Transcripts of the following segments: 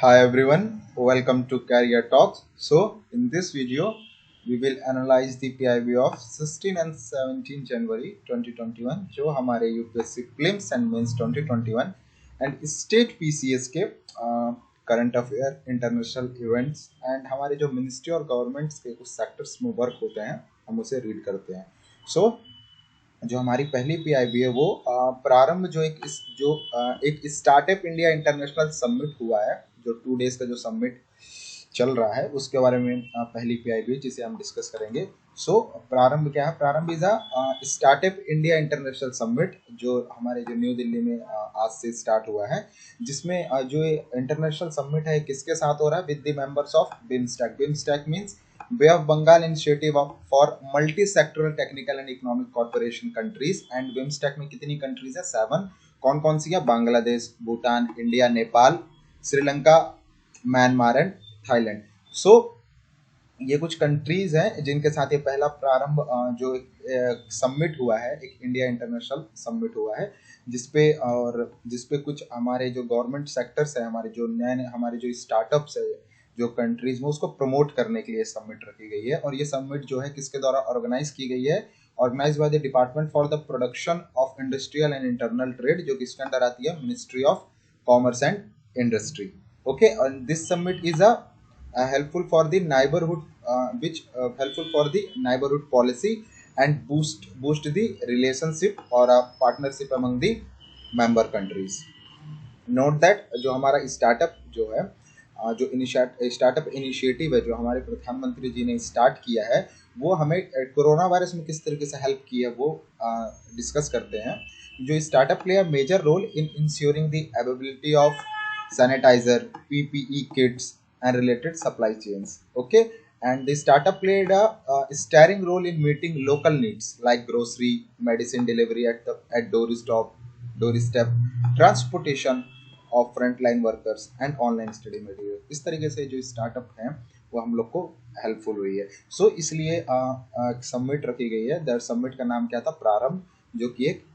Hi everyone, welcome to Career Talks. So, in this video, we will analyze the PIB of 16 and 17 January 2021 जो हमारे UPSC prelims and mains 2021 and state PCS के current affair international events and हमारे जो ministry और governments के कुछ sectors में work होते हैं हम उसे रीड करते हैं. सो जो हमारी पहली पीआईबी है वो प्रारंभ जो एक स्टार्टअप इंडिया इंटरनेशनल समिट हुआ है, जो 2 डेज का जो समिट चल रहा है उसके बारे में पहली पीआईबी जिसे हम डिस्कस करेंगे. सो प्रारंभ क्या है? प्रारंभ is startup India international summit जो हमारे जो न्यू दिल्ली में आज से स्टार्ट हुआ है, जिसमें जो इंटरनेशनल समिट है किसके साथ हो रहा है? With the members of BIMSTEC. BIMSTEC means bay of Bengal initiative for multi sectoral technical and economic corporation countries. And BIMSTEC में कितनी कंट्रीज है? 7. कौन कौन सी है? Bangladesh, Bhutan, India, Nepal, Sri Lanka, Myanmar and Thailand. So ये कुछ कंट्रीज हैं जिनके साथ ये पहला प्रारंभ जो समिट हुआ है, एक इंडिया इंटरनेशनल समिट हुआ है, जिसपे कुछ हमारे जो गवर्नमेंट सेक्टर्स है, हमारे जो नए हमारे जो स्टार्टअप्स है जो कंट्रीज में, उसको प्रमोट करने के लिए समिट रखी गई है. और ये समिट जो है किसके द्वारा ऑर्गेनाइज की गई है? Organise by the department for the production of industrial and internal trade, जो किसके अंडर आती है? Ministry of commerce and industry. Okay, and this summit is helpful for the neighborhood, which helpful for the neighborhood policy and boost the relationship or partnership among the member countries. Note that जो हमारा startup जो है, जो startup initiative है जो हमारे प्रधानमंत्री जी ने स्टार्ट किया है, वो हमें कोरोना वायरस में किस तरीके से हेल्प की है वो डिस्कस करते हैं. जो startup play a major role in ensuring the availability of sanitizer, PPE kits, and related supply chains. Okay, and the startup played a starring role in meeting local needs like grocery, medicine delivery at doorstep, transportation of frontline workers, and online study material. इस तरीके से जो startup हैं वो हम लोग को helpful हुई है. सो इसलिए सबमिट रखी गई है. दर सबमिट का नाम क्या था? प्रारंभ, जो कि एक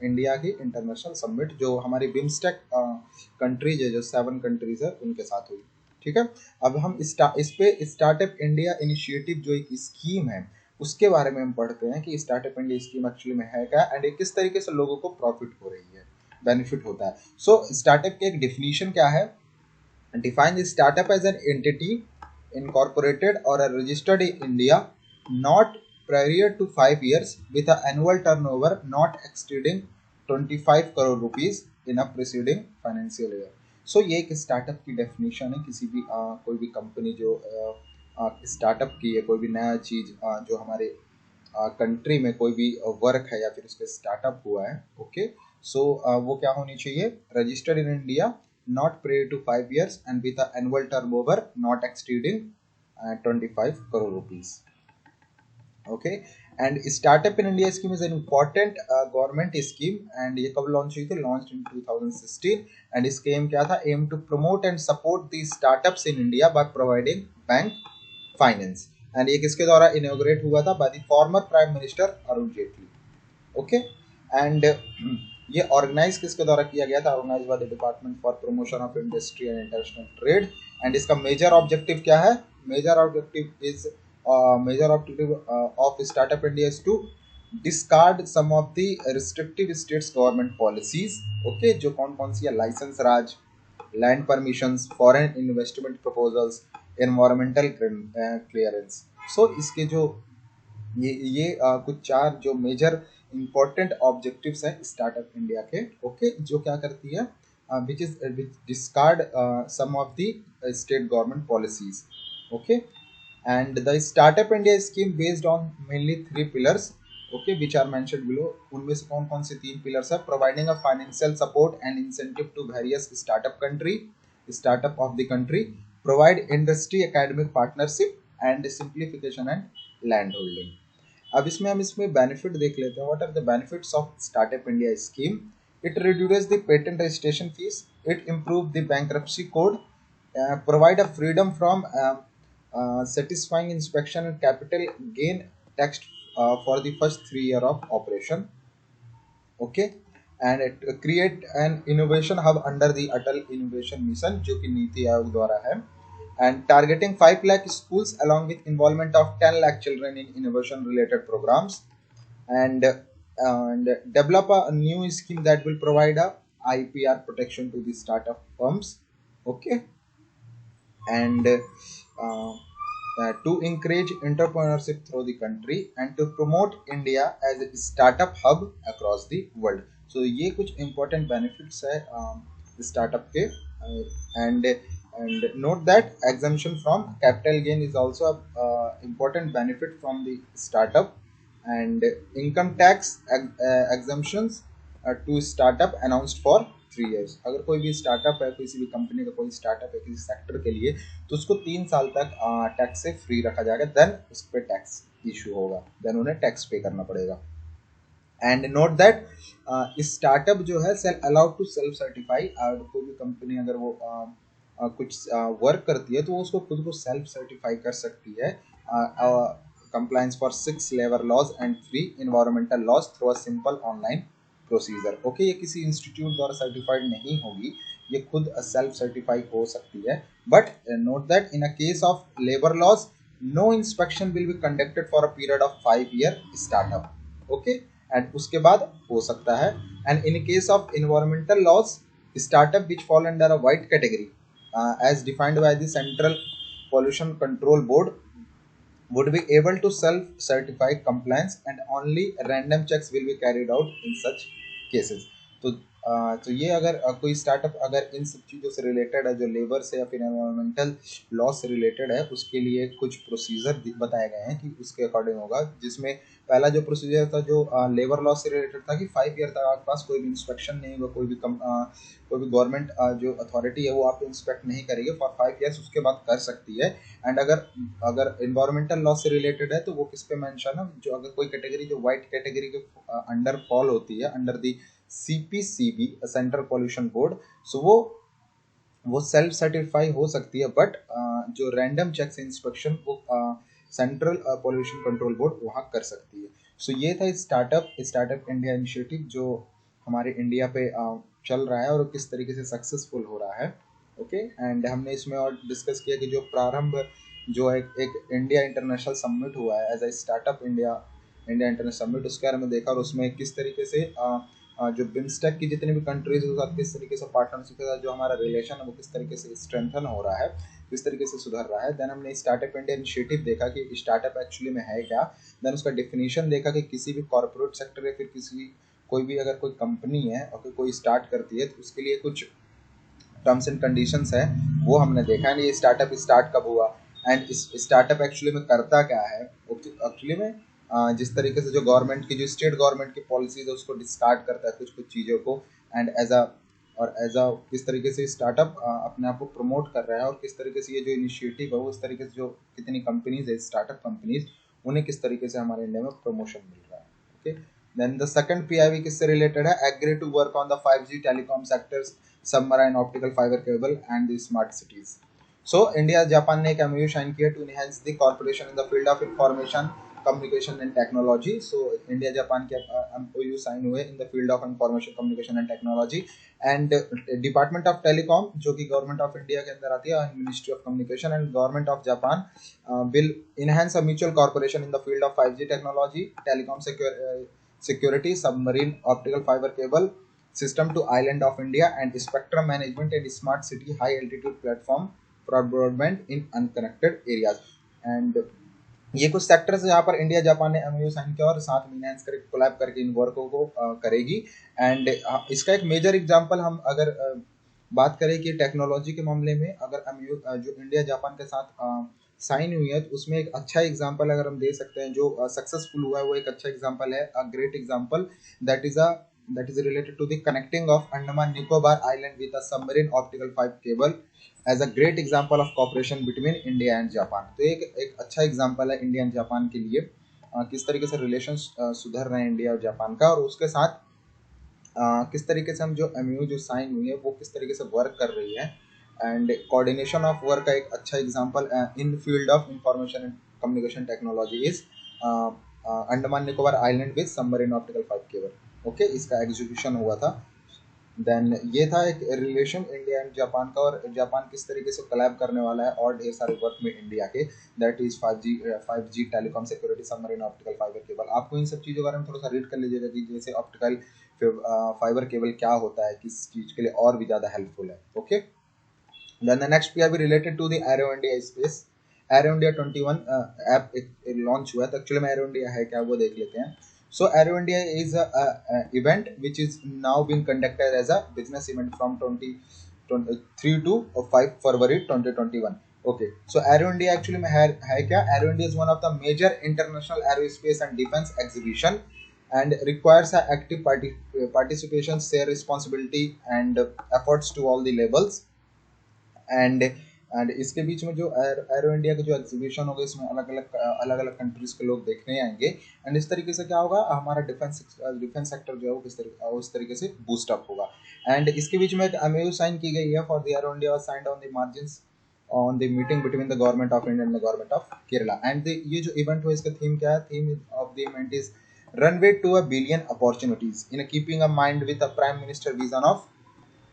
इंडिया की इंटरनेशनल समिट जो हमारी बिम्स्टेक कंट्रीज है, जो 7 कंट्रीज है, उनके साथ हुई. ठीक है, अब हम इस पे स्टार्टअप इंडिया इनिशिएटिव जो एक स्कीम है उसके बारे में हम पढ़ते हैं कि स्टार्टअप इंडिया स्कीम एक्चुअली में है क्या एंड किस तरीके से लोगों को प्रॉफिट हो रही है, बेनिफिट होता है. सो स्टार्टअप की एक डिफिनीशन क्या है? Define the startup as an entity incorporated or registered in India not prior to 5 years with an annual turnover not exceeding 25 crore rupees in a preceding financial year. So ये एक startup की definition है. किसी भी कोई भी company जो startup की है, कोई भी नया चीज जो हमारे कंट्री में कोई भी वर्क है या फिर उसका स्टार्टअप हुआ है. ओके, सो वो क्या होनी चाहिए? Registered in India not prior to 5 years and with an annual turnover not exceeding 25 crore rupees. Okay, and startup in India scheme is an important government scheme and ये कब लॉन्च हुई थी? Launch in 2016. एंड इसके aim क्या था? Aim to promote and support the startups in India by providing bank finance. And ये किसके द्वारा इनॉग्रेट हुआ था? By the former prime minister Arun Jaitley. Okay, and ये ऑर्गेनाइज किसके द्वारा किया गया था? Organise by the department for promotion of industry and international trade. And इसका मेजर ऑब्जेक्टिव क्या है? Major objective of startup India is to discard some of the restrictive states government policies. Okay, जो कौन कौन सी है? Licence raj, land permissions, foreign investment proposals, environmental clearance. So इसके जो ये कुछ 4 जो मेजर इंपॉर्टेंट ऑब्जेक्टिव्स हैं स्टार्टअप इंडिया के. ओके, जो क्या करती है? Which discard some of the state government policies. Okay, and the startup India scheme based on mainly 3 pillars. Okay, which are mentioned below. उनमें से कौन कौन से 3 पिलर्स है? Providing a financial support and incentive to various startup of the country, provide industry academic partnership and simplification and land holding. अब इसमें हम benefit देख लेते हैं. What are the benefits of startup India scheme? It reduces the patent registration fees, it improve the bankruptcy code, provide a freedom from satisfying inspection and capital gain tax for the first 3 year of operation. Okay, and create an innovation hub under the Atal innovation mission, जो कि नीति आयोग द्वारा है, and targeting 5 lakh schools along with involvement of 10 lakh children in innovation related programs, and develop a new scheme that will provide a IPR protection to the startup firms. Okay. And to encourage entrepreneurship through the country and to promote India as a startup hub across the world. So ये कुछ important benefits है startup के, and note that exemption from capital gain is also a important benefit from the startup, and income tax exemptions to startup announced for 3 years. अगर कोई भी startup है, किसी भी कंपनी का कोई स्टार्टअप है किसी सेक्टर के लिए, तो उसको 3 साल तक टैक्स से फ्री रखा जाएगा, देन उस पर टैक्स इशू होगा, देन उन्हें टैक्स पे करना पड़ेगा. एंड नोट दैट स्टार्टअप जो है अलाउड टू सेल्फ सर्टिफाई. कोई भी कंपनी अगर वो कुछ वर्क करती है तो वो उसको खुद को सेल्फ सर्टिफाई कर सकती है. Compliance for 6 labour laws and 3 environmental laws through a simple online procedure. Okay, ये किसी इंस्टीट्यूट द्वारा सर्टिफाइड नहीं होगी, ये खुद सेल्फ सर्टिफाई हो सकती है. But note that in a case of labour laws no inspection will be conducted for a period of 5 year startup. Okay, and उसके बाद हो सकता है. And in case of environmental laws startup which fall under a white category as defined by the Central Pollution Control Board would be able to self-certify compliance, and only random checks will be carried out in such cases. तो ये अगर कोई startup अगर इन सब चीज़ों से related है, जो लेबर से या फिर एनवायरमेंटल लॉ से रिलेटेड है, उसके लिए कुछ प्रोसीजर बताए गए हैं कि उसके अकॉर्डिंग होगा. जिसमें पहला जो प्रोसीजर था जो लेबर लॉ से रिलेटेड था कि 5 ईयर तक आपके पास कोई भी इंस्पेक्शन नहीं होगा, कोई भी गवर्नमेंट जो अथॉरिटी है वो आपको इंस्पेक्ट नहीं करेगी फॉर 5 ईयर्स, उसके बाद कर सकती है. एंड अगर इन्वायरमेंटल लॉ से रिलेटेड है तो वो किस पे मेंशन है, जो अगर कोई कैटेगरी जो वाइट कैटेगरी के अंडर फॉल होती है under the CPCB central pollution board, so वो सेल्फ सर्टिफाई हो सकती है. बट जो रैंडम चेक्स इंस्पेक्शन वो सेंट्रल पॉल्यूशन कंट्रोल बोर्ड वहाँ कर सकती है. सो ये था स्टार्टअप इंडिया इनिशिएटिव जो हमारे इंडिया पे चल रहा है और किस तरीके से सक्सेसफुल हो रहा है. ओके, एंड हमने इसमें और डिस्कस किया कि जो प्रारंभ जो एक इंडिया इंटरनेशनल समिट हुआ है as a startup India international summit, उसके बारे में देखा और उसमें किस तरीके से जो बिम्स्टेक की जितनी भी कंट्रीज के साथ किस तरीके से पार्टनरशिप के साथ जो हमारा रिलेशन है वो किस तरीके से स्ट्रेंथन हो रहा है, किस तरीके से सुधर रहा है. देन हमने स्टार्टअप इंडिया इनिशिएटिव देखा कि स्टार्टअप एक्चुअली में है क्या. देन उसका डेफिनेशन देखा कि किसी भी कॉर्पोरेट सेक्टर या फिर कोई भी अगर कोई कंपनी है और कोई स्टार्ट करती है तो उसके लिए कुछ टर्म्स एंड कंडीशंस है, वो हमने देखा. एंड ये स्टार्टअप स्टार्ट कब हुआ एंड इस स्टार्टअप एक्चुअली में करता क्या है. एक्चुअली में जिस तरीके से जो गवर्नमेंट की जो स्टेट गवर्नमेंट की पॉलिसीज है उसको डिस्कार्ड करता है कुछ चीज़ों को, एंड एज अ किस तरीके से स्टार्टअप अपने आप को प्रमोट कर रहा है और किस तरीके से ये जो इनिशिएटिव है वो इस तरीके से जो कितनी कंपनीज है स्टार्टअप कंपनीज उन्हें किस तरीके से हमारे इंडिया में प्रमोशन मिल रहा है. Okay, then the second PIV किससे रिलेटेड है, agree to work on the 5G telecom sectors, submarine optical fibre cable and the smart cities. So India Japan ने एक MOU साइन किया to enhance the corporation in the field of information communication and technology. So India Japan के MOU sign हुए in the field of information communication and technology. And department of telecom जो कि government of India के अंदर आती है, ministry of communication and government of Japan will enhance a mutual corporation in the field of 5G technology, telecom security, submarine optical fiber cable system to island of India, and spectrum management and smart city high altitude platform for broadband in unconnected areas. And ये कुछ sectors जहाँ पर India Japan ने MOU sign किया और साथ में enhance करके कोलैब करके इन वर्कों को करेगी. एंड इसका एक मेजर एग्जांपल हम अगर बात करें कि टेक्नोलॉजी के मामले में अगर MOU जो इंडिया जापान के साथ साइन हुई है तो उसमें एक अच्छा एग्जांपल अगर हम दे सकते हैं जो सक्सेसफुल हुआ है वो एक अच्छा एग्जांपल है, a great example that is related to the connecting of Andaman Nicobar Island with a submarine optical fiber cable as a great example of cooperation between India and Japan. तो एक अच्छा example है India and Japan के लिए किस तरीके से relation सुधर रहे हैं इंडिया और जापान का, और उसके साथ किस तरीके से हम जो MOU जो साइन हुई है वो किस तरीके से वर्क कर रही है. एंड कोऑर्डिनेशन ऑफ वर्क का एक अच्छा example in field of information and communication technology is Andaman Nicobar island with submarine optical fibre cable. Okay, इसका एग्जीक्यूशन हुआ था। देन ये था एक रिलेशन इंडिया एंड जापान का, और जापान किस तरीके से कोलैब करने वाला है और ढेर सारे वर्क में इंडिया के, that is 5G telecom security submarine optical fibre cable. आपको इन सब चीज़ों के बारे में थोड़ा सा रीड कर लीजिएगा कि जैसे ऑप्टिकल फाइबर केबल क्या होता है, किस चीज़ के लिए और भी ज़्यादा हेल्पफुल है। Okay, then the next PIB related to the aero India space. Aero India 21 app launch हुआ है, तो एक्चुअली में एरो इंडिया है क्या वो देख लेते हैं। So Aero India is a event which is now being conducted as a business event from 23 to 5 February 2021. Okay, so Aero India actually में है क्या? Aero India is one of the major international aerospace and defense exhibition and requires a active participation, share responsibility and efforts to all the levels. And इसके बीच में जो arrow India का जो exhibition होगा, इसमें अलग अलग कंट्रीज के लोग देखने आएंगे। एंड इस तरीके से क्या होगा, हमारा डिफेंस सेक्टर जो है वो उस तरीके से बूस्ट अप होगा। एंड इसके बीच में एक MOU साइन की गई है for the aero India, signed on the margins on the meeting between the government of India and the government of Kerala. And ये जो इवेंट हुआ, इसका थीम क्या है? Theme of the event is runway to a billion opportunities in keeping a mind with the prime minister vision of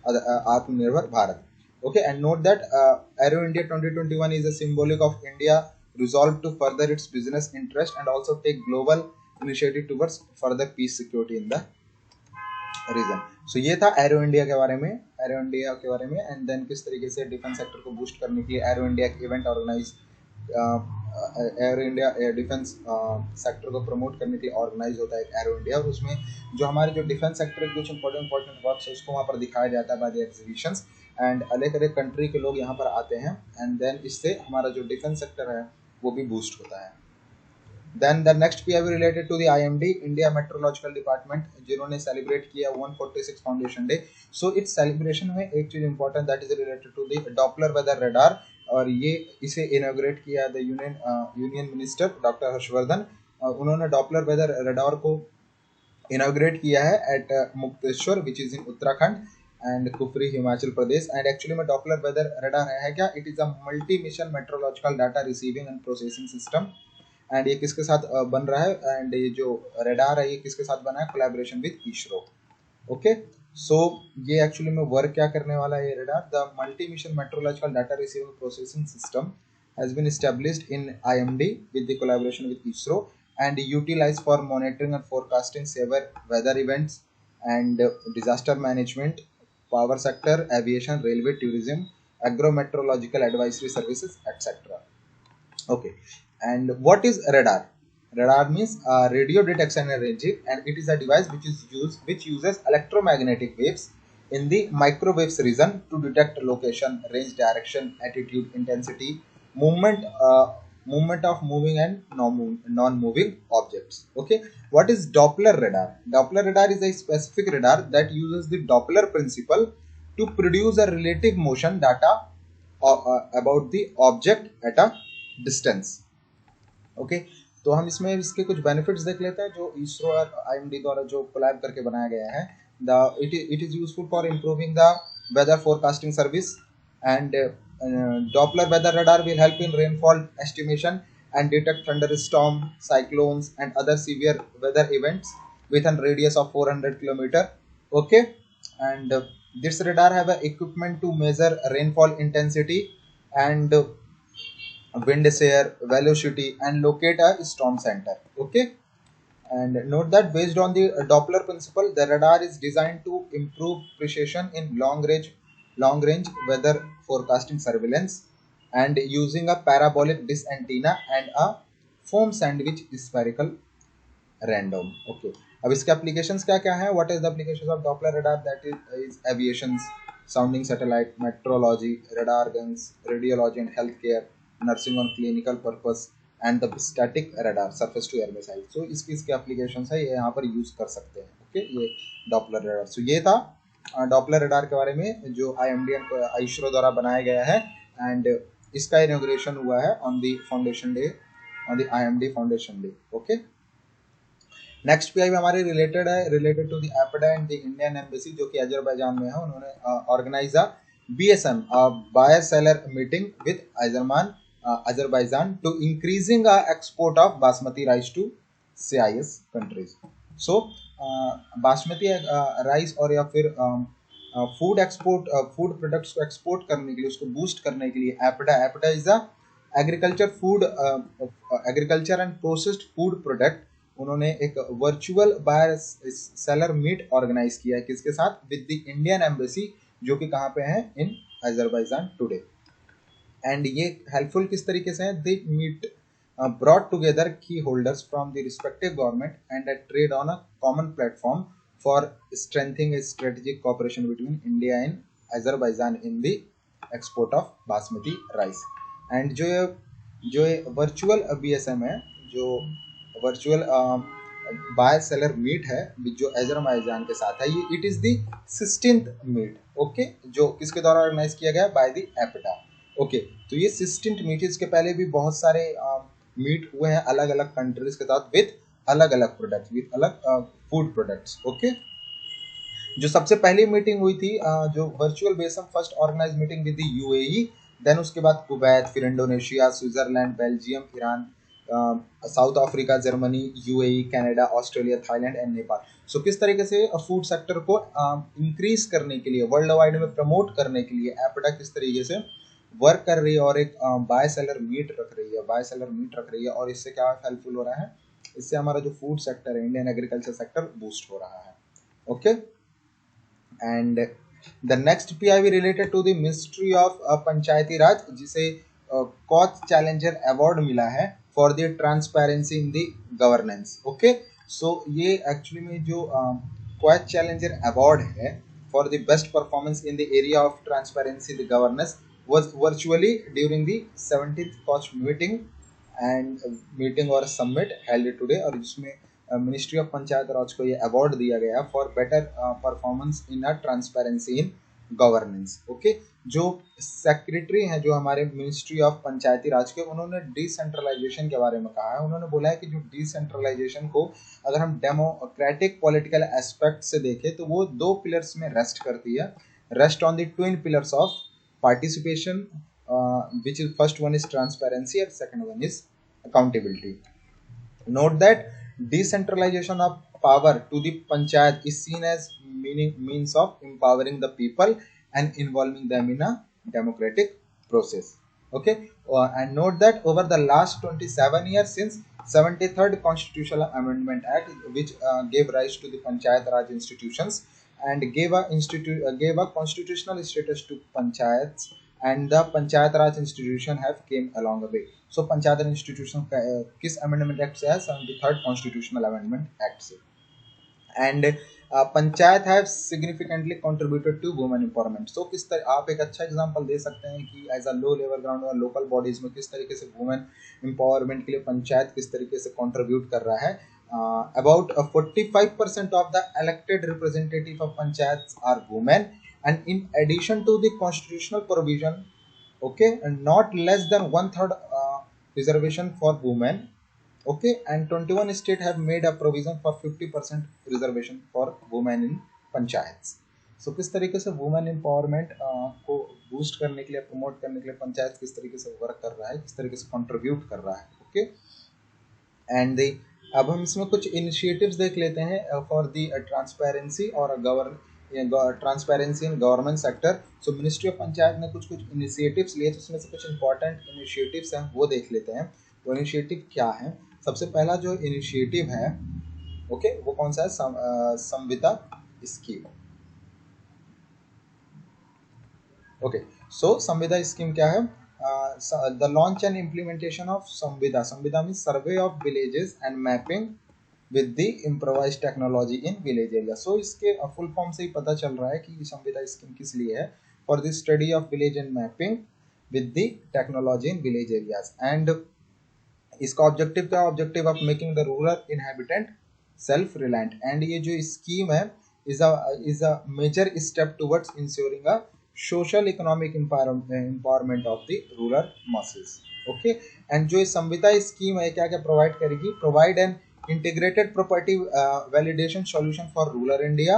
Atmanirbhar Bharat. Okay, and note that Aero India 2021 is a symbolic of India resolve to further its business interest and also take global initiative towards further peace security in the region. So ये था arrow India के बारे में, and then किस तरीके से defence sector को boost करने के लिए aero India event organise, aero India defence sector को प्रमोट करने के लिए ऑर्गेनाइज होता है एरो इंडिया, और उसमें जो हमारे जो डिफेंस सेक्टर के कुछ इंपॉर्टेंट वर्क्स है उसको वहाँ पर दिखाया जाता है बाय द एग्जीबिशंस। एंड अलग अलग कंट्री के लोग यहाँ पर आते हैं, एंड देन इससे हमारा जो डिफेंस सेक्टर है वो भी बूस्ट होता है। Then the next PIB related to the IMD India meteorological department, जिन्होंने सेलिब्रेट किया 146 foundation day. So its celebration में एक चीज important that is related to the Doppler weather radar, और ये इसे इनॉग्रेट किया the union minister doctor Harshvardhan. उन्होंने डॉपलर वेदर रडार को इनॉग्रेट किया है at Mukteshwar which is in Uttarakhand and Kufri Himachal Pradesh. And actually में डॉपलर वेदर रडार है क्या? It is a multi mission meteorological data receiving and processing system. And ये किसके साथ बन रहा है? एंड ये जो रडार है ये किसके साथ बना है? Collaboration with ISRO. Okay, so ये एक्चुअली में वर्क क्या करने वाला है ये radar? The multi mission meteorological data receiving processing system has been established in IMD with the collaboration with ISRO and utilized for monitoring and forecasting severe weather events and disaster management, power sector, aviation, railway, tourism, agro-meteorological advisory services, etc. Okay, and what is radar? Radar means radio detection and ranging, and it is a device which uses electromagnetic waves in the microwaves region to detect location, range, direction, attitude, intensity, movement of moving and non-moving objects. Okay, what is Doppler radar? Doppler radar is a specific radar that uses the Doppler principle to produce a relative motion data about the object at a distance. Okay, तो हम इसमें इसके कुछ benefits देख लेते हैं जो इसरो और IMD द्वारा जो कोलैब करके बनाया गया है। It is useful for improving the weather forecasting service, and Doppler weather radar will help in rainfall estimation and detect thunderstorm, cyclones and other severe weather events with a radius of 400 km. Okay, and this radar have a equipment to measure rainfall intensity and wind shear, velocity and locate a storm center. Okay, and note that based on the Doppler principle, the radar is designed to improve precision in long range weather forecasting surveillance and using a parabolic dish antenna and a foam sandwich spherical random. Okay, अब इसके applications क्या क्या है? What is the applications of Doppler radar? That is aviation, sounding satellite, meteorology, radar guns, radiology and healthcare, nursing on clinical purpose and the static radar surface to air missile. So इसके applications है, ये यहाँ पर use कर सकते हैं। Okay, ये Doppler radar. So ये था Doppler radar के बारे में जो IMD and ISRO द्वारा बनाया गया है, and इसका इनॉग्रेशन हुआ है on the foundation day, on the IMD foundation day. Okay. Next PIB हमारे related to the APEDA and the Indian embassy जो कि अजरबैजान में है। उन्होंने organise a BSM buyer seller meeting with Azerbaijan to increasing export of basmati rice to CIS countries. So basmati rice और या फिर food products को एक्सपोर्ट करने के लिए, उसको बूस्ट करने के लिए APEDA is a agriculture and processed food product, उन्होंने एक virtual buyer seller meet organise किया है किसके साथ, विद द इंडियन एम्बेसी, जो कि कहाँ पे है, इन अजरबैजान टुडे। एंड ये हेल्पफुल किस तरीके से है, they meet brought together key holders from the respective government and a trade on a common platform for strengthening a strategic cooperation between India and Azerbaijan in the export of basmati rice। and जो ये virtual BSM है, जो virtual bye seller meet है जो Azerbaijan के साथ है, ये it is the 16th meet, okay, जो किसके द्वारा ऑर्गेनाइज किया गया, बाय द एपटा। ओके, तो ये 16th मीट, इसके पहले भी बहुत सारे मीट हुए हैं अलग अलग कंट्रीज के साथ विद अलग अलग प्रोडक्ट्स, विद अलग फूड प्रोडक्ट्स। ओके, जो सबसे पहली मीटिंग हुई थी जो वर्चुअल बेसम first organise meeting with the UAE, then उसके बाद कुवैत, फिर Indonesia, Switzerland, Belgium, Iran, South Africa, Germany, UAE, Canada, Australia, Thailand and Nepal. So किस तरीके से फूड सेक्टर को इंक्रीज करने के लिए, वर्ल्ड वाइड में प्रमोट करने के लिए एपडा किस तरीके से वर्क कर रही है और एक बाय सेलर मीट रख रही है, और इससे क्या हेल्पफुल हो रहा है, इससे हमारा जो फूड सेक्टर है, इंडियन एग्रीकल्चर सेक्टर बूस्ट हो रहा है। Okay, and the next PIB related to the ministry of panchayati raj, जिसे कॉच चैलेंजर अवार्ड मिला है for the transparency in the governance. Okay, so ये एक्चुअली में जो कॉच चैलेंजर अवार्ड है for the best performance in the area of transparency the governance was virtually during the 17th COACH meeting और summit held today, और जिसमें ministry of panchayat राज को ये award दिया गया for better performance in a transparency in governance. Okay, जो secretary हैं जो हमारे मिनिस्ट्री ऑफ पंचायती राज के, उन्होंने डिसेंट्रलाइजेशन के बारे में कहा है। उन्होंने बोला है कि जो डिसेंट्रलाइजेशन को अगर हम डेमोक्रेटिक पॉलिटिकल एस्पेक्ट से देखें तो वो दो पिलर्स में रेस्ट करती है, rest on the twin pillars of participation, which is first one is transparency and second one is accountability. Note that decentralization of power to the panchayat is seen as means of empowering the people and involving them in a democratic process. Okay, and note that over the last 27 years since 73rd Constitutional Amendment Act, which gave rise to the Panchayat Raj institutions and gave a constitutional status to panchayats, and the Panchayat Raj institution have came along a way. So Panchayat Raj institution किस amendment act से है, 73rd constitutional amendment act से। And panchayat have significantly contributed to women empowerment. So किस तरह आप एक अच्छा example दे सकते हैं कि as a low level ground और लोकल बॉडीज में किस तरीके से वुमेन एम्पावरमेंट के लिए पंचायत किस तरीके से कंट्रीब्यूट कर रहा है। About 45% of the elected representative of panchayats are women, and in addition to the constitutional provision, okay, and not less than 1/3 reservation for women, okay, and 21 states have made a provision for 50% reservation for women in panchayats. So किस तरीके से women empowerment को boost करने के लिए, promote करने के लिए पंचायत किस तरीके से वर्क कर रहा है, किस तरीके से कंट्रीब्यूट कर रहा है। ओके, एंड अब हम इसमें कुछ इनिशिएटिव्स देख लेते हैं फॉर दी ट्रांसपेरेंसी और transparency in government sector. So ministry of panchayat ने कुछ इनिशिएटिव्स लिए, तो उसमें से कुछ इंपॉर्टेंट इनिशिएटिव्स हैं वो देख लेते हैं। तो इनिशिएटिव क्या है, सबसे पहला जो इनिशिएटिव है, ओके, वो कौन सा है, संविदा स्कीम। ओके, सो संविदा स्कीम क्या है, the launch and implementation of Samvida. Samvida means survey of villages and mapping with the improvised technology in village area. So इसके फुल फॉर्म से ही पता चल रहा है कि संविदा स्कीम किस लिए है, for the study of village and mapping with the technology in village areas. And इसका ऑब्जेक्टिव क्या, objective of making the rural inhabitant self reliant. And ये जो स्कीम है is a major step towards ensuring a social economic empowerment of the rural masses. Okay, and जो संविदा scheme है क्या क्या प्रोवाइड करेगी, provide an integrated property validation solution for rural India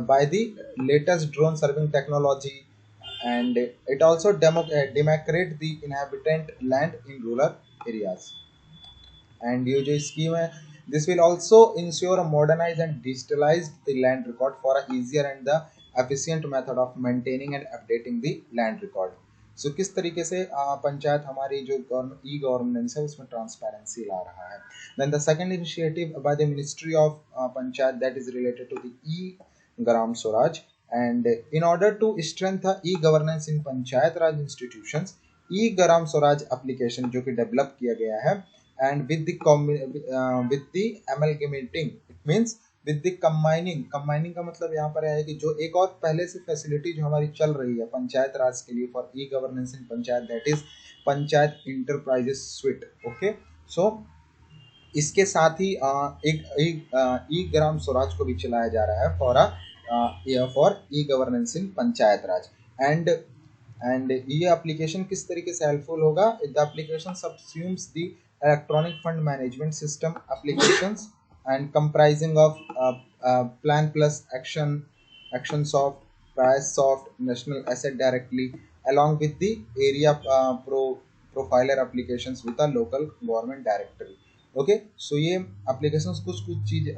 by the latest drone surveying technology, and it also demarcate the inhabitant land in rural areas. And ये जो scheme है This will also ensure a modernized and digitalized the land record for a easier and the efficient method of maintaining and updating the land record. So किस तरीके से पंचायत हमारी जो e governance है उसमें ट्रांसपेरेंसी ला रहा है. Then the second initiative by the Ministry of Panchayat, that is related to the e-Gram Swaraj. And in order to strengthen e-governance in Panchayat Raj institutions, e-Gram Swaraj application जो कि develop किया गया है, and with the amalgamating, it means with the combining का मतलब यहाँ पर है कि जो एक और पहले से फैसिलिटी जो हमारी चल रही है पंचायत राज के लिए for e governance in panchayat, that is panchayat enterprises suite. Okay, so इसके साथ ही एक ई ग्राम स्वराज को भी चलाया जा रहा है for e governance in panchayat raj. And ये एप्लीकेशन किस तरीके से हेल्पफुल होगा? The application subsumes the electronic fund management system applications and comprising of Plan Plus, Actionsoft, PriceSoft, National Asset Directly, along with the area profiler applications with a local government directory. Okay, so ये applications कुछ चीज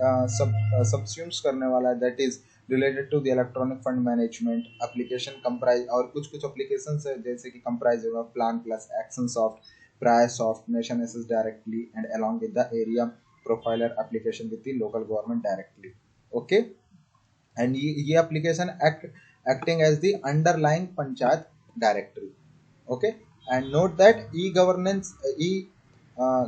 subsumes करने वाला है, that is related to the electronic fund management application comprise, और कुछ applications है जैसे कि comprising of Plan Plus, Actionsoft, PriceSoft, National Asset Directly, and along with the area profiler application with the local government directly. Okay, and ये application acting as the underlying panchayat directory. Okay, and note that e-governance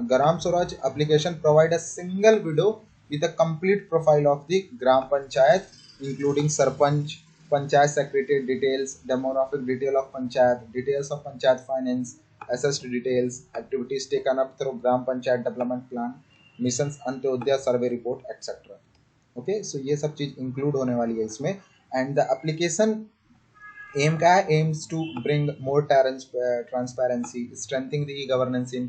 Gram Swaraj application provide a single window with a complete profile of the gram panchayat, including sarpanch, panchayat secretary details, demographic detail of panchayat, details of panchayat finance, assessed details, activities taken up through gram panchayat development plan, mission antyodaya survey report etcetera. Okay, so ये सब चीज include होने वाली है इसमें. And the application aim क्या है? Aims to bring more transparency, strengthening the e governance in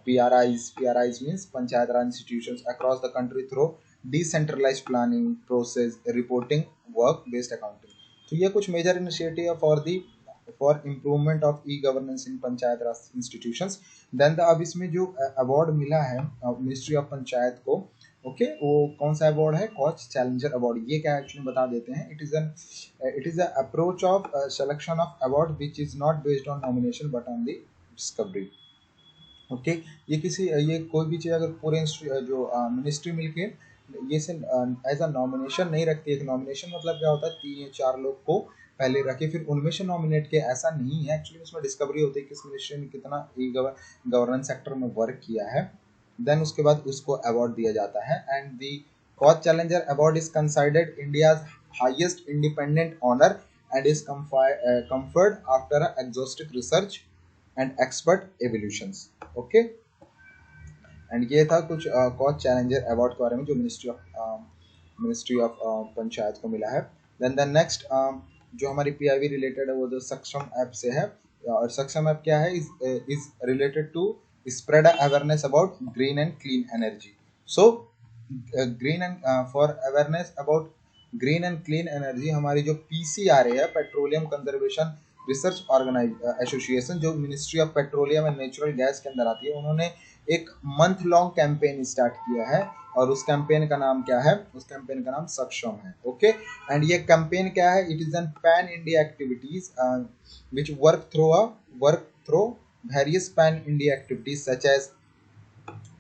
PRIs means panchayat raj institutions across the country through decentralised planning process, reporting, work based accounting. तो ये कुछ major initiative for improvement of e governance in panchayat raj institutions. Then अब इसमें जो award मिला है ministry of panchayat को, okay, वो कौन सा अवार्ड है? Coach challenger award. ये क्या एक्चुअली बता देते हैं. It is a approach of selection of award which is not based on nomination but on the discovery. Okay, ये कोई भी चीज अगर पूरे जो मिनिस्ट्री मिलके ये से एज अ नॉमिनेशन नहीं रखती. एक नॉमिनेशन मतलब क्या होता है? 3 या 4 लोग को पहले रखे फिर उनमें से नॉमिनेट किया, ऐसा नहीं है. एक्चुअली उसमें डिस्कवरी होती है किस मिनिस्ट्री ने कितना ई गवर्नेंस सेक्टर में वर्क किया है, देन उसके बाद उसको अवार्ड दिया जाता है. And the Skoch challenger award is considered India's highest independent honour and is conferred after exhaustive research and expert evaluations. Okay, and ये था कुछ कोच चैलेंजर अवार्ड के बारे में जो मिनिस्ट्री ऑफ पंचायत को मिला है. देन द नेक्स्ट जो हमारी PIB रिलेटेड है वो जो सक्षम ऐप से है. और सक्षम ऐप क्या है? Is related to spread awareness about green and clean energy. So green and for awareness about green and clean energy हमारी जो PCRA है, पेट्रोलियम कंजर्वेशन रिसर्च एसोसिएशन, जो ministry of petroleum and natural gas के अंदर आती है, उन्होंने एक मंथ लॉन्ग कैंपेन स्टार्ट किया है. और उस कैंपेन का नाम क्या है? उस कैंपेन का नाम सक्षम है. ओके, एंड ये कैंपेन क्या है? It is an pan India activities which work through various pan India activities such as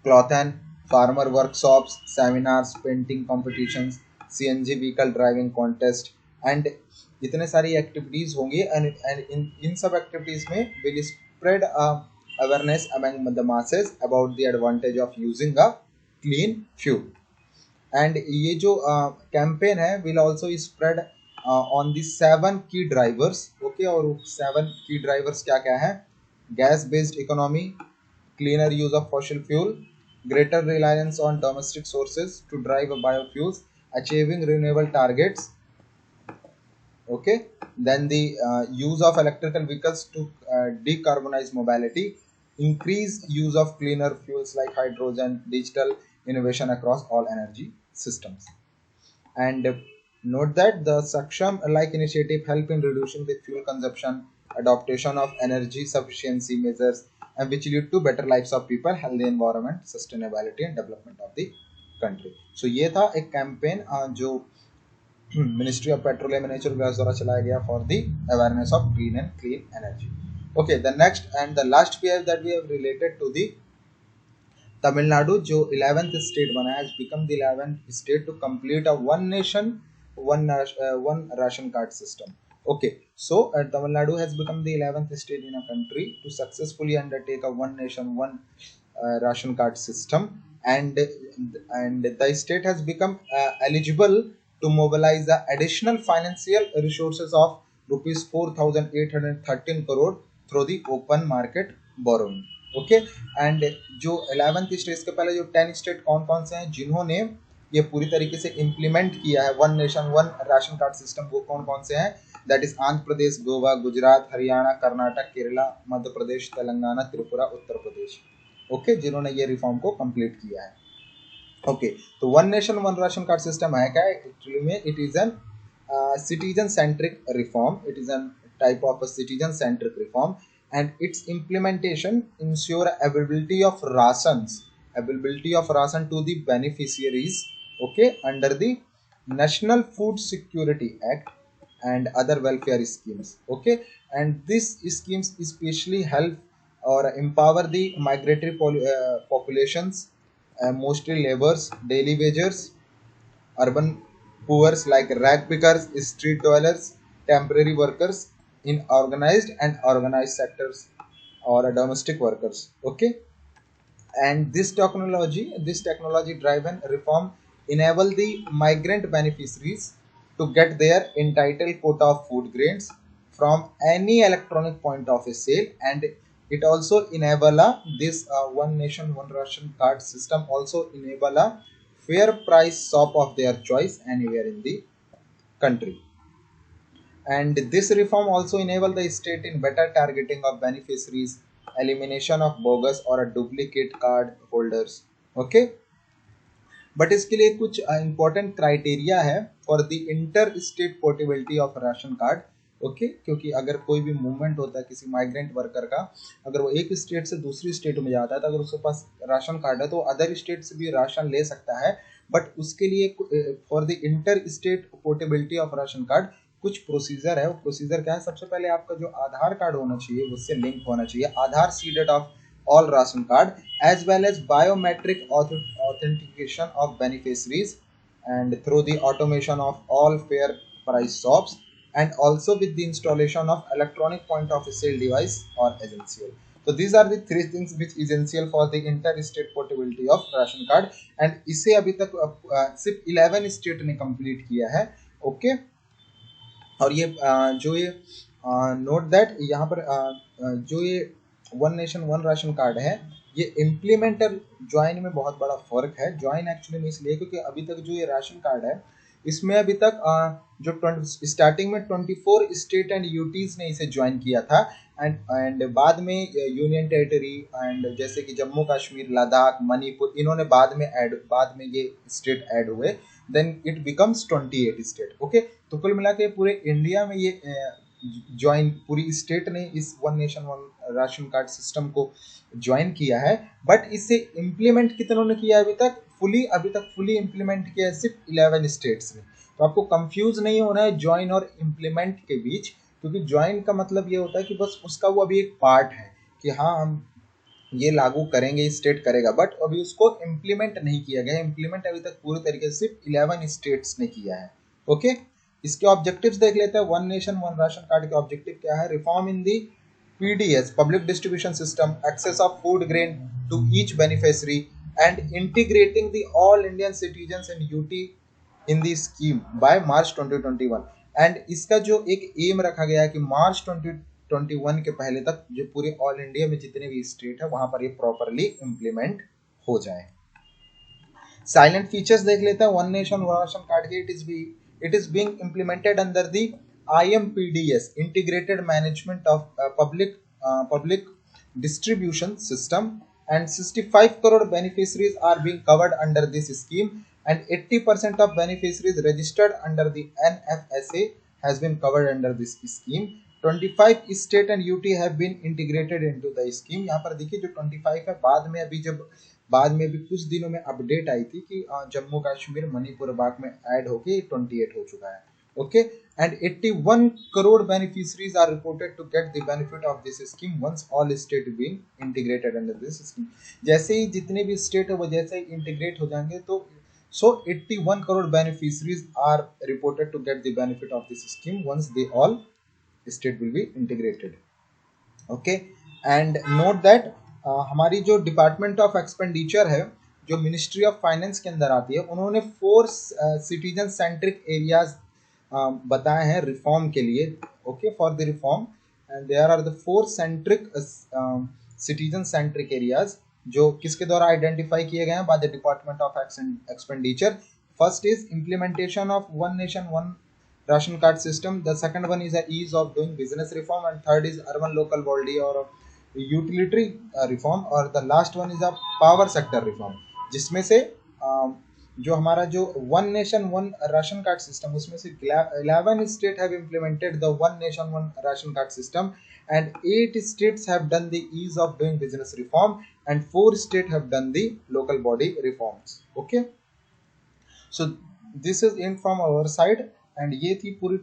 cloth and farmer workshops, seminars, painting competitions, CNG vehicle driving contest, and इतने सारी activities होंगी. And इन सब activities में will spread awareness among the masses about the advantage of using a clean fuel. And ये जो campaign है will also spread on the 7 key drivers. Okay, और 7 key drivers क्या क्या है? Gas based economy, cleaner use of fossil fuel, greater reliance on domestic sources to drive biofuels, achieving renewable targets. Okay, then the use of electrical vehicles to decarbonize mobility, increase use of cleaner fuels like hydrogen, digital innovation across all energy systems. And note that the Saksham like initiative help in reducing the fuel consumption, adoption of energy sufficiency measures, and which lead to better lives of people, healthy environment, sustainability and development of the country. So ये था एक campaign जो ministry of petroleum and natural gas द्वारा चलाया गया for the awareness of green and clean energy. Okay, the next and the last PIB that we have related to the Tamil Nadu, जो 11th state बना है, has become the 11th state to complete a one nation one ration card system. Okay, so Tamil Nadu has become the 11th state in a country to successfully undertake a one nation one ration card system, and the state has become eligible to mobilize the additional financial resources of rupees 4,813 crore through the open market borrowing. Okay, and जो 11th state के पहले जो 10 state कौन कौन से हैं जिन्होंने ये पूरी तरीके से इम्प्लीमेंट किया है one nation one ration card system, वो कौन कौन से हैं? That is Andhra Pradesh, Goa, Gujarat, Haryana, Karnataka, Kerala, Madhya Pradesh, Telangana, Tripura, Uttar Pradesh. Okay, जिन्होंने ये रिफॉर्म को कंप्लीट किया है. ओके, तो one nation one ration card system है क्या? एक्चुअली में it is N citizen centric reform. It is N type of citizen centric reform, and its implementation ensure availability of ration to the beneficiaries, okay, under the National Food Security Act and other welfare schemes. Okay, and these schemes especially help or empower the migratory populations, mostly laborers, daily wagers, urban poors like rag pickers, street dwellers, temporary workers in organized and organized sectors, or domestic workers. Okay, and this technology driven reform enable the migrant beneficiaries to get their entitled quota of food grains from any electronic point of sale, and it also enable this one nation one ration card system also enable a fair price shop of their choice anywhere in the country. And this reform also enable the state in better targeting of beneficiaries, elimination of bogus or a duplicate card holders. Okay, but इसके लिए कुछ important criteria है for the inter state portability of ration card. Okay, क्योंकि अगर कोई भी movement होता है किसी माइग्रेंट वर्कर का, अगर वो एक स्टेट से दूसरी स्टेट में जाता है तो अगर उसके पास राशन कार्ड है तो अदर स्टेट से भी राशन ले सकता है. बट उसके लिए for the inter state portability of ration card कुछ प्रोसीजर है. वो प्रोसीजर क्या है? सबसे पहले आपका जो आधार कार्ड होना चाहिए उससे लिंक होना चाहिए, Aadhaar seeded of all ration card, as well as biometric authentication of beneficiaries, and through the automation of all fair price shops, and also with the installation of electronic point of sale device or essential. So these are the three things which is essential for the inter-state portability of ration card, and इसे अभी तक सिर्फ 11 state ने complete किया है. Okay, और ये जो ये नोट दैट यहाँ पर जो ये one nation one ration card है, ये इम्प्लीमेंट और ज्वाइन में बहुत बड़ा फर्क है. ज्वाइन एक्चुअली में इसलिए क्योंकि अभी तक जो ये राशन कार्ड है इसमें अभी तक जो स्टार्टिंग में 24 स्टेट एंड यूटीज ने इसे ज्वाइन किया था, एंड बाद में यूनियन टेरिटरी एंड जैसे कि जम्मू कश्मीर, लद्दाख, मणिपुर, इन्होंने बाद में ये स्टेट ऐड हुए. Then it becomes 28 state. Okay, तो कुल मिला के पूरे इंडिया में ये ज्वाइन पूरी स्टेट ने इस one nation one ration card system को ज्वाइन किया है. बट इसे इम्प्लीमेंट कितनों ने किया अभी तक फुली इम्प्लीमेंट किया है सिर्फ 11 स्टेट्स ने. तो आपको कंफ्यूज नहीं होना है ज्वाइन और इम्प्लीमेंट के बीच, क्योंकि ज्वाइन का मतलब ये होता है कि बस उसका वो अभी एक पार्ट है कि हाँ हम ये लागू करेंगे, स्टेट करेगा, बट अभी उसको इम्प्लीमेंट नहीं किया गया. इम्प्लीमेंट अभी तक पूरी तरीके से सिर्फ 11 स्टेट्स ने किया है. ओके, इसके ऑब्जेक्टिव्स देख लेते हैं. One nation one ration card के ऑब्जेक्टिव क्या है? Reform in the PDS, public distribution system, access of food grain to each beneficiary, and integrating the all Indian citizens and UT in the scheme by March 2021. And इसका जो एक M रखा गया है कि मार्च 2021 के पहले तक जो पूरे ऑल इंडिया में जितने भी स्टेट है वहां पर ये प्रॉपरली इम्प्लीमेंट हो जाए. साइलेंट फीचर्स देख लेते हैं one nation one ration card के. It is being implemented under the IMPDS, Integrated Management of Public Distribution System, and 65 crore beneficiaries are being covered under this scheme, and 80% of beneficiaries registered under the NFSA has been covered under this scheme. 25 state and UT have been integrated into the scheme. यहाँ पर देखिए जो 25 है, बाद में अभी जब बाद में भी कुछ दिनों में अपडेट आई थी कि जम्मू कश्मीर मणिपुर बाग में ऐड होके 28 हो चुका है। Okay, and 81 crore beneficiaries are reported to get the benefit of this scheme once all state been integrated under this scheme. जैसे ही जितने भी स्टेट है वो जैसे ही इंटीग्रेट हो जाएंगे तो 81 crore beneficiaries are reported to get the benefit of this scheme once they all state will be integrated. Okay, and note that हमारी जो डिपार्टमेंट ऑफ एक्सपेंडिचर है जो मिनिस्ट्री ऑफ फाइनेंस के अंदर आती है, उन्होंने 4 सिटीजन सेंट्रिक एरियाज बताए हैं रिफॉर्म के लिए। Okay, for the reform, and there are the 4 centric citizen centric areas जो किसके द्वारा आइडेंटिफाई किए गए हैं by the department of expenditure. First is implementation of one nation one ration card system, the second one is ease of doing business reform, and third is urban local body और utility reform, और the last one is a power sector reform. जिसमें से जो हमारा जो one nation one ration card system, उसमें से 11 state have implemented the one nation one ration card system, and 8 states have done the ease of doing business reform, and 4 states have done the local body reforms. Okay, so this is in from our side, and ये थी पूरी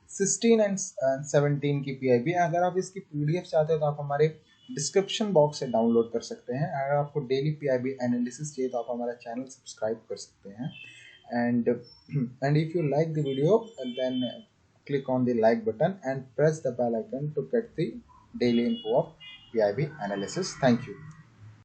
16 and 17 की PIB। अगर आप इसकी PDF चाहते हो तो आप हमारे डिस्क्रिप्शन बॉक्स से डाउनलोड कर सकते हैं। अगर आपको डेली PIB एनालिसिस चाहिए तो आप हमारा चैनल सब्सक्राइब कर सकते हैं। and if you like the video, then click on the like button and press the bell icon to get the daily info of PIB analysis. Thank you.